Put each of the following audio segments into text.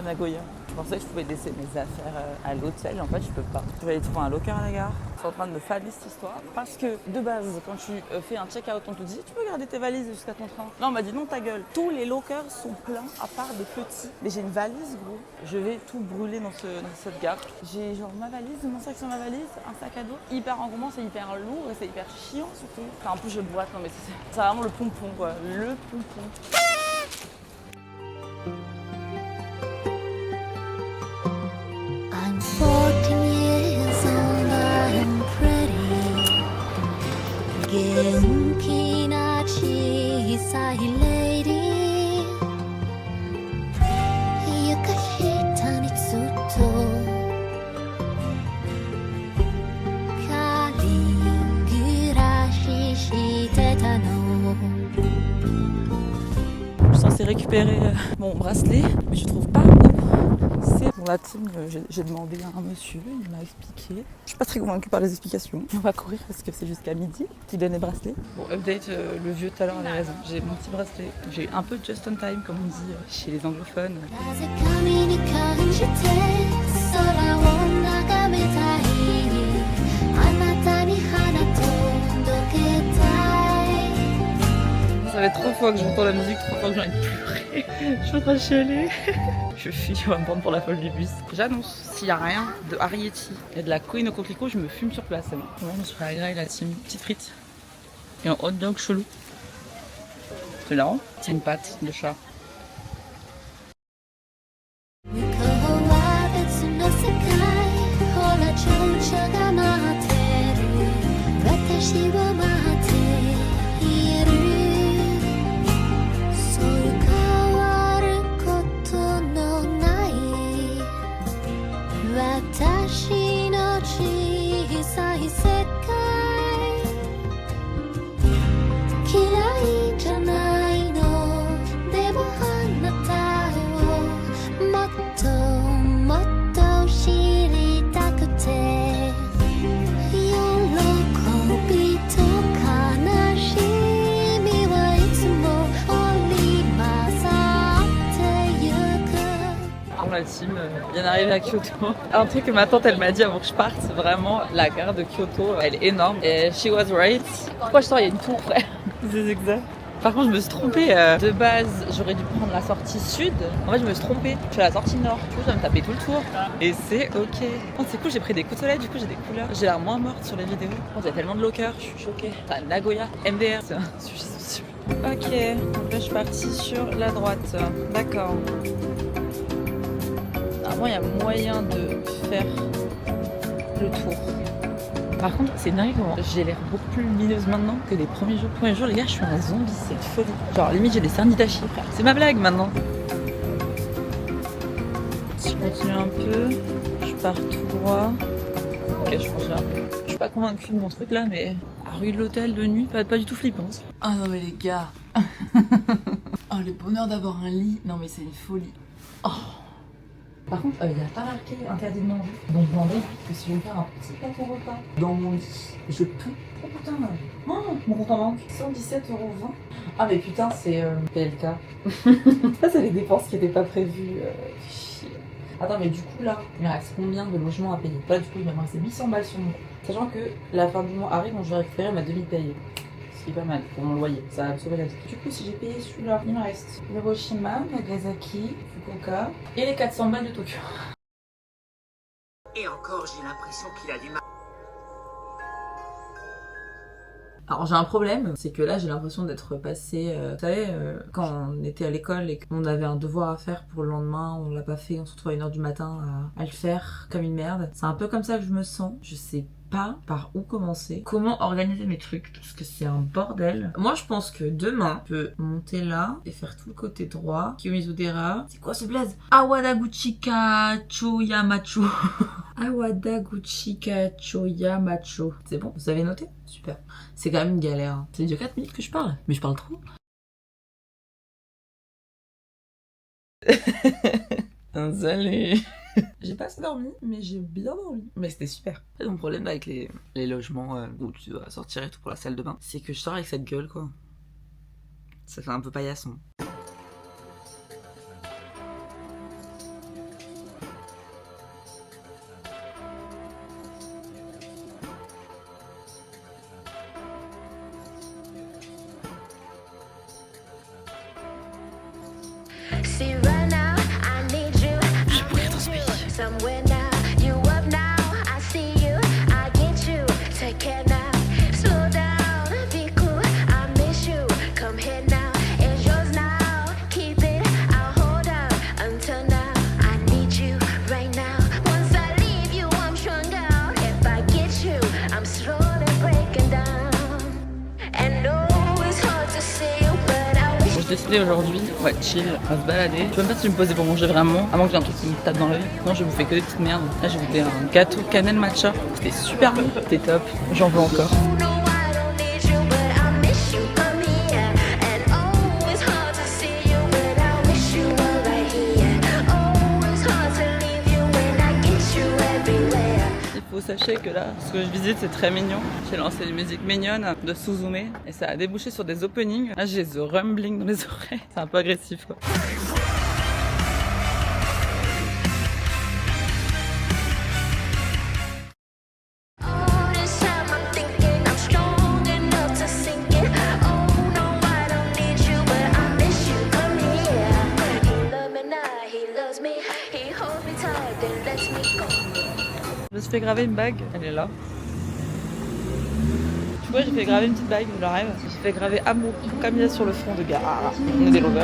Nagoya. Je pensais que je pouvais laisser mes affaires à l'hôtel, en fait je peux pas. Je vais aller trouver un locker à la gare. Je suis en train de me fader cette histoire. Parce que de base, quand tu fais un check-out, on te dit tu peux garder tes valises jusqu'à ton train. Là on m'a dit non ta gueule. Tous les lockers sont pleins à part des petits. Mais j'ai une valise gros. Je vais tout brûler dans cette gare. J'ai genre ma valise, mon sac sur ma valise, un sac à dos. Hyper encombrant, c'est hyper lourd et c'est hyper chiant surtout. Enfin en plus je boite, non mais c'est vraiment le pompon quoi. Le pompon. I'm 14 years old, I'm pretty. 元気な小さい lady 床下にずっと仮暮らししてたの Je suis censée récupérer mon bracelet, mais je trouve pas où. C'est pour la team, j'ai demandé à un monsieur, il m'a expliqué. Je suis pas très convaincue par les explications. On va courir parce que c'est jusqu'à midi qu'il donne les bracelets. Bon, update, le vieux tout à l'heure avait raison. J'ai mon petit bracelet. J'ai un peu just on time, comme on dit chez les anglophones. 風上に感じて空を眺めたいあなたに花届けたい Ça fait 3 fois que j'entends la musique, 3 fois que j'ai envie de pleurer. Je suis en train de chialer. Je fuis, on va me prendre pour la folle du bus. J'annonce, s'il n'y a rien de Arrietty et de la couine au coquelicot, je me fume sur place, c'est bon. Moi, je me suis fait agréer la team. Petite frite et un hot dog chelou. C'est marrant. C'est une pâte de chat. 向こうは別の世界ほら蝶々が待ってる私を待っているそう変わることのない私の小さい世界嫌いじゃないのでもあなたをもっともっと知りたくて喜びと悲しみはいつも織り交ざってゆく Pour la team, bien arrivé à Kyoto. Un truc que ma tante elle m'a dit avant que je parte, c'est vraiment la gare de Kyoto, elle est énorme. Et she was right. Pourquoi je sors, il y a une tour frère. C'est exact. Par contre, je me suis trompée. De base, j'aurais dû prendre la sortie sud. En fait, je me suis trompée. Je suis à la sortie nord. Du coup, je vais me taper tout le tour. Et c'est ok. Oh, c'est cool, j'ai pris des coups de soleil. Du coup, j'ai des couleurs. J'ai l'air moins morte sur les vidéos. Oh, il y a tellement de lockers. Je suis choquée. T'as Nagoya, MDR. C'est un sujet sensible. Ok. Donc là, je suis partie sur la droite. D'accord. Normalement, il y a moyen de faire le tour. Par contre, c'est dingue comment j'ai l'air beaucoup plus lumineuse maintenant que les premiers jours. Les premiers jours, les gars, je suis un zombie, c'est une folie. Genre, limite, j'ai des cernes d'Itachi, frère. C'est ma blague maintenant. Si je continue un peu, je pars tout droit. Ok, je continue un peu. Je suis pas convaincue de mon truc là, mais à rue de l'hôtel de nuit, pas du tout flippante. Ah non, mais les gars. Oh, le bonheur d'avoir un lit. Non, mais c'est une folie. Oh. Par contre, il n'y a pas marqué interdit de manger. Donc je m'en vais que si je veux faire un petit plateau repas dans mon lit, je peux. Oh putain, mon compte en banque, 117,20 €. Ah mais putain, c'est PLK. Ça, c'est les dépenses qui n'étaient pas prévues. Chier. Attends, mais du coup là, il me reste combien de logements à payer? Là, du coup, il me reste 800 balles sur mon compte. Sachant que la fin du mois arrive, donc je vais récupérer ma demi-paye. Ce qui est pas mal pour mon loyer, ça va me sauver la vie. Du coup, si j'ai payé celui-là, il me reste Hiroshima, Nagasaki, Fukuoka et les 400 balles de Tokyo. Et encore, j'ai l'impression qu'il a du mal. Alors j'ai un problème, c'est que là j'ai l'impression d'être passée, vous savez, quand on était à l'école et qu'on avait un devoir à faire pour le lendemain, on l'a pas fait, on se retrouve à 1h du matin à le faire comme une merde. C'est un peu comme ça que je me sens, je sais pas par où commencer, comment organiser mes trucs, parce que c'est un bordel. Moi je pense que demain, je peux monter là et faire tout le côté droit. Kiyomizudera, c'est quoi ce blaze? Awadaguchika Choyamacho. Awadaguchika Choyamacho. C'est bon, vous avez noté? Super. C'est quand même une galère. C'est déjà 4 minutes que je parle, mais je parle trop. Salut. J'ai pas assez dormi, mais j'ai bien dormi. Mais c'était super. Mon problème avec les logements où tu dois sortir et tout pour la salle de bain, c'est que je sors avec cette gueule, quoi. Ça fait un peu paillasson. See right now, I need you. Je vais mourir dans ce pays. Somewhere now, you up now. I see you, I get you. Take care now, slow down, be cool. I miss you. Come here now, it's yours now. Keep it, I'll hold out until now. I need you right now. Once I leave you, I'm stronger. If I get you, I'm slowly breaking down. And no, it's hard to see you, but I wish. J'ai décidé aujourd'hui, on va chill, on va se balader. Je sais même pas si je vais me poser pour manger vraiment, à moins que j'ai un truc qui me tape dans l'œil. Sinon, je vais bouffer que des petites merdes. Là, j'ai goûté un gâteau cannelle matcha. C'était super bon, c'était top. J'en veux encore. No, I don't need you, but I miss you. Come here. And oh, it's hard to see you, but I wish you were right here. Oh, it's hard to leave you when I get you everywhere. Il faut sachez que là, ce que je visite, c'est très mignon. J'ai lancé une musique mignonne de Suzume et ça a débouché sur des openings. Là, j'ai the rumbling dans les oreilles. C'est un peu agressif, quoi. All this time I'm thinking I'm strong enough to sink it. Oh no, I don't need you, but I miss you. Come here. He loves me now, he loves me. He holds me tight, then lets me go. Je me suis fait graver une bague, elle est là. Tu vois, j'ai fait graver une petite bague, je la rêve. J'ai fait graver amour pour Camilla sur le front de gars. Ah, on est des lovers.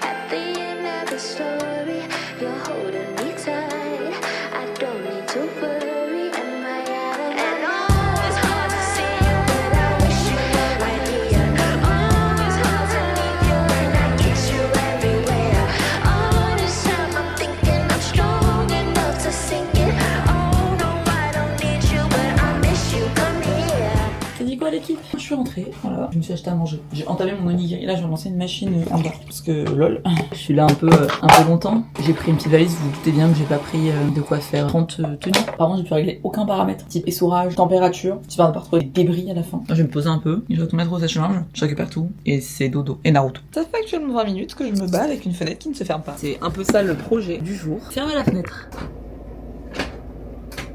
At the end of the story, you're holding me tight. I don't need to worry, am I out of and oh, it's hard to see you, but I wish you were right here. Oh, it's hard to leave you when I get you everywhere. All this time I'm thinking I'm strong enough to sink it. Oh no, I don't need you, but I miss you. Come here. T'as dit quoi l'équipe? Je suis rentrée, voilà. Je me suis acheté à manger. J'ai entamé mon onigiri. Là, je vais lancer une machine en bas. Parce que lol, je suis là un peu longtemps. J'ai pris une petite valise. Vous vous doutez bien que j'ai pas pris de quoi faire 30 tenues. Par contre, j'ai pu régler aucun paramètre. Type essorage, température. J'espère ne pas retrouver des débris à la fin. Là, je vais me poser un peu. Je vais tout mettre au sèche-linge. Je récupère tout. Et c'est dodo. Et Naruto. Ça fait actuellement 20 minutes que je me bats avec une fenêtre qui ne se ferme pas. C'est un peu ça le projet du jour. Fermer la fenêtre.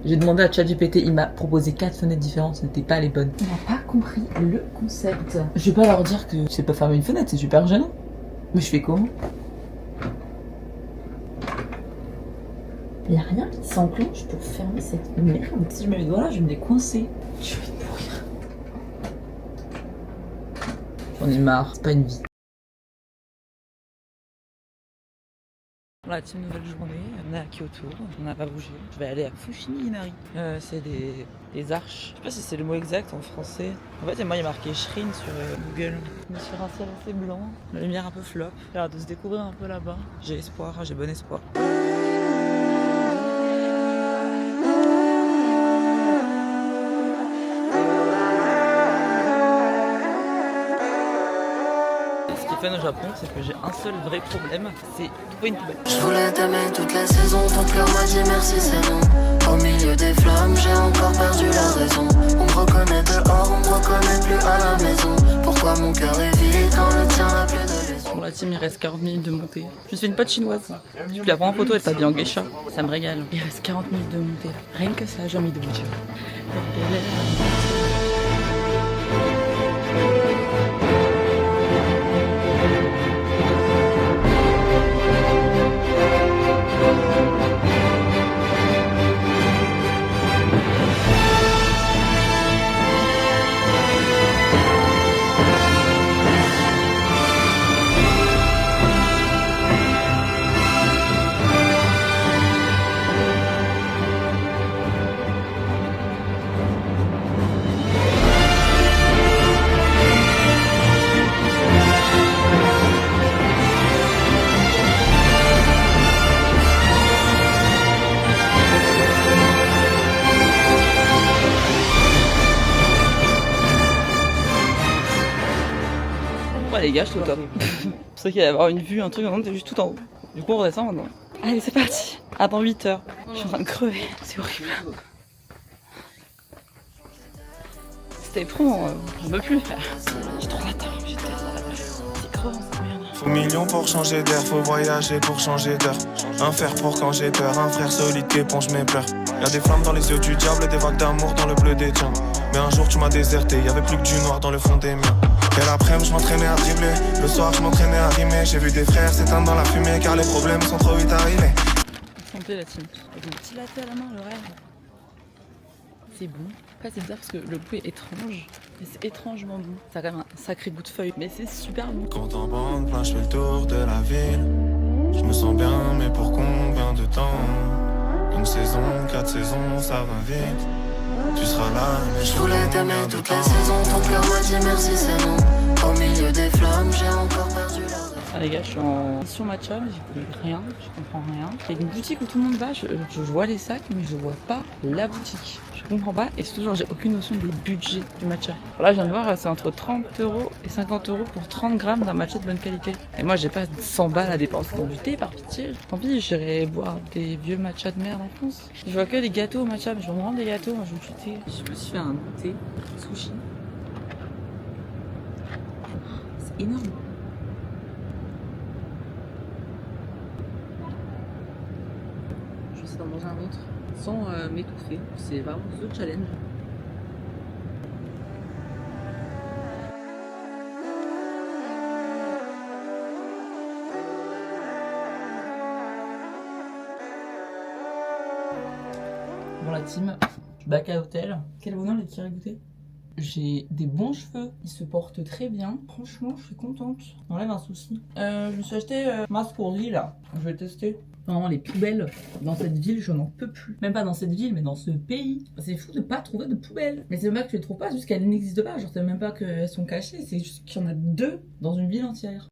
J'ai demandé à ChatGPT, il m'a proposé 4 fenêtres différentes, ce n'étaient pas les bonnes. On n'a pas compris le concept. Je vais pas leur dire que je sais pas fermer une fenêtre, c'est super gênant. Mais je fais comment? Il y a rien qui s'enclenche pour fermer cette merde. Si je mets les doigts là, je vais me les coincer. Je vais pourrir. J'en ai marre, c'est pas une vie. Voilà, c'est une nouvelle journée, on est à Kyoto, on n'a pas bougé. Je vais aller à Fushimi Inari. C'est des arches. Je sais pas si c'est le mot exact en français. En fait, moi, il y a marqué Shrine sur Google. On est sur un ciel assez blanc, la lumière un peu flop. Il a l'air de se découvrir un peu là-bas. J'ai espoir, j'ai bon espoir. Fun au Japon, c'est que j'ai un seul vrai problème, c'est trouver une poubelle. Je voulais t'aimer toute la saison, ton cœur m'a dit merci c'est non. Au milieu des flammes, j'ai encore perdu la raison. On me reconnaît dehors, on me reconnaît plus à la maison. Pourquoi mon cœur est vide quand le tien n'a plus de liaison? Pour la team, il reste 40 minutes de montée. Je me suis fait une pote chinoise. Je la prends en photo, elle s'habille en geisha. Ça me régale. Il reste 40 minutes de montée. Rien que ça, j'ai envie de bouger. Ouais les gars, je suis au top. Pour ceux qui allaient avoir une vue, un truc, non, t'es juste tout en haut. Du coup on redescend maintenant. Allez c'est parti. Attends 8 heures. Je suis en train de crever, c'est horrible. C'était éprouvant, je peux plus le faire. J'ai trop la tête, j'étais c'est crevant cette merde. Faut millions pour changer d'air, faut voyager pour changer d'heure. Un fer pour quand j'ai peur, un frère solide qui éponge mes pleurs. Y'a des flammes dans les yeux du diable et des vagues d'amour dans le bleu des tiens. Mais un jour tu m'as déserté, y'avait plus que du noir dans le fond des miens. Et l'après-midi, je m'entraînais à dribbler. Le soir, je m'entraînais à rimer. J'ai vu des frères s'éteindre dans la fumée car les problèmes sont trop vite arrivés. Santé la team. Avec un petit latte à la main, le rêve. C'est bon. Après c'est bizarre parce que le goût est étrange, mais c'est étrangement bon. Ça a quand même un sacré goût de feuille, mais c'est super bon. Quand en bande plein, je fais le tour de la ville. Je me sens bien, mais pour combien de temps? Une saison, 4 saisons, ça va vite. Tu seras là, mais Je voulais t'aimer toute la saison, ton cœur m'a dit merci, c'est non. Au milieu des flammes, j'ai encore perdu la raison. Ah les gars, je suis en mission matcha, mais j'y connais rien, je comprends rien. Il y a une boutique où tout le monde va, je vois les sacs, mais je vois pas la boutique. Je comprends pas, et surtout genre j'ai aucune notion des budgets du matcha. Alors là je viens de voir, c'est entre 30 € et 50 € pour 30 grammes d'un matcha de bonne qualité. Et moi j'ai pas 100 balles à dépenser dans du thé, par pitié. Tant pis, j'irai boire des vieux matchas de merde en France. Je vois que des gâteaux au matcha, mais je vais me rendre des gâteaux, moi je veux du thé. Je me suis fait un thé sushi. C'est énorme. Je vais essayer d'en manger un autre sans m'étouffer. C'est vraiment ce challenge. Bon la team, je suis back à l'hôtel. Quel bonheur les petits goûter. J'ai des bons cheveux, ils se portent très bien. Franchement, je suis contente. On enlève un souci. Je me suis acheté masque pour lit là. Je vais tester. Vraiment, les poubelles dans cette ville, je n'en peux plus. Même pas dans cette ville, mais dans ce pays. C'est fou de pas trouver de poubelles. Mais c'est même pas que je les trouve pas, juste qu'elles n'existent pas. Genre, c'est même pas qu'elles sont cachées, c'est juste qu'il y en a 2 dans une ville entière.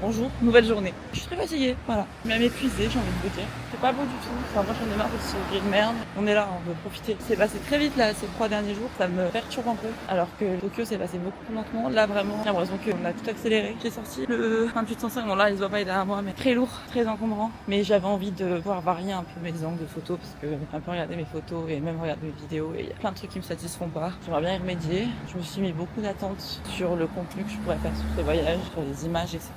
Bonjour, nouvelle journée. Je suis très fatiguée, voilà. Même épuisée, j'ai envie de vous dire. C'est pas beau du tout. Enfin, moi j'en ai marre de ce gris de merde. On est là, on veut profiter. C'est passé très vite là, ces 3 derniers jours. Ça me perturbe un peu. Alors que Tokyo c'est passé beaucoup plus lentement. Là vraiment, j'ai l'impression qu'on a tout accéléré. J'ai sorti le 2805. Bon là, il se voit pas, il est derrière moi, mais très lourd, très encombrant. Mais j'avais envie de pouvoir varier un peu mes angles de photos parce que un peu regarder mes photos et même regarder mes vidéos. Et il y a plein de trucs qui me satisfont pas. J'aimerais bien y remédier. Je me suis mis beaucoup d'attentes sur le contenu que je pourrais faire sur ce voyage, sur les images, etc.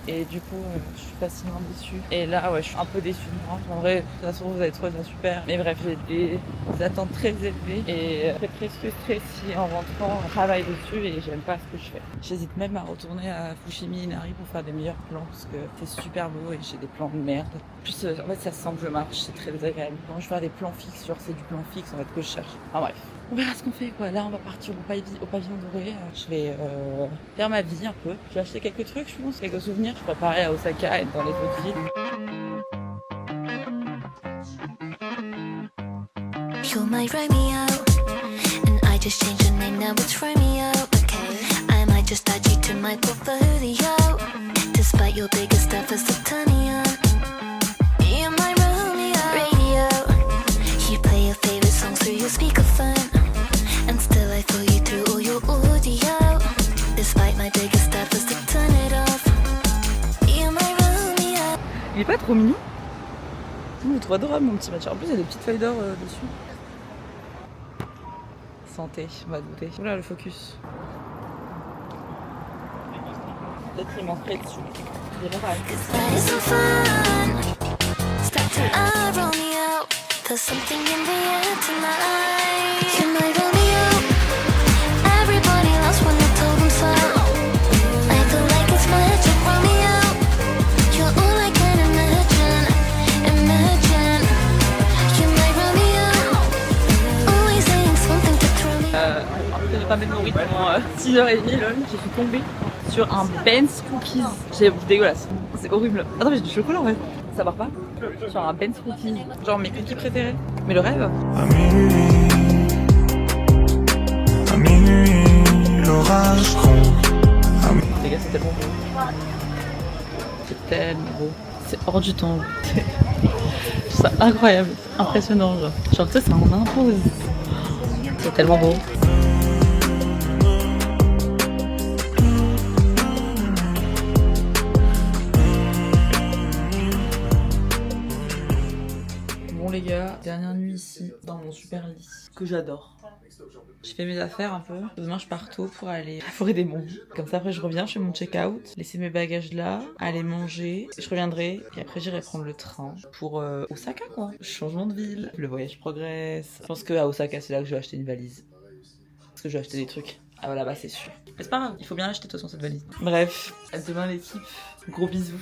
Et du coup, je suis facilement déçue. Et là, ouais, je suis un peu déçue de moi. En vrai, de toute façon, vous avez trouvé ça super. Mais bref, j'ai des attentes très élevées et très frustrée si en rentrant, on travaille dessus et j'aime pas ce que je fais. J'hésite même à retourner à Fushimi Inari pour faire des meilleurs plans parce que c'est super beau et j'ai des plans de merde. En plus, en fait, ça sent que je marche, c'est très désagréable. Quand je fais des plans fixes, genre c'est du plan fixe en fait que je cherche. Enfin bref. On verra ce qu'on fait quoi. Là on va partir au pavillon doré. Je vais faire ma vie un peu. Je vais acheter quelques trucs je pense, quelques souvenirs. Je préparais à Osaka et dans les autres villes. You're my Romeo, and I just changed your name, now it's Romeo. Okay, I might just add you to my portfolio, despite your biggest efforts to turn me on. You're my Romeo. Radio, you play your favorite songs through your speakerphone, and still I follow you through all your audio, despite my biggest efforts to turn it off. You're my Romeo. Il est pas trop mignon? Je le trouve adorable mon petit match. En plus il y a des petites feuilles d'or dessus. Santé, on va goûter. Oula le focus. Peut-être qu'il manquerait dessus. Il est pas pareil. It's so fun. Step to a Romeo. There's something in the air tonight. You're my Romeo. Everybody loves when you told them so. I feel like it's magic, Romeo. You're all I can imagine. Imagine. You're my Romeo. Always saying something to throw me. Après j'ai pas mis de nourriture pendant 6h30 là, j'ai fait tomber sur un Ben's Cookies. J'ai dégueulasse, c'est horrible. Attends mais j'ai du chocolat en fait, ça part pas. Sur un Ben's Cookies, genre mes cookies préférés. Mais le rêve. À minuit, l'orage gronde. Les gars c'est tellement beau. C'est tellement beau. C'est hors du temps. Je trouve ça incroyable, impressionnant genre. Genre tu sais ça en impose. C'est tellement beau. Bon les gars, dernière nuit ici dans mon super lit que j'adore. Je fais mes affaires un peu. Demain je pars tôt pour aller à la forêt des monts. Comme ça après je reviens, je fais mon check-out, laisser mes bagages là, aller manger. Je reviendrai et après j'irai prendre le train pour Osaka quoi. Changement de ville, le voyage progresse. Je pense que à Osaka c'est là que je vais acheter une valise. que je vais acheter des trucs. Ah voilà, bah c'est sûr. Mais c'est pas grave, il faut bien l'acheter de toute façon cette valise. Bref, à demain l'équipe. Gros bisous.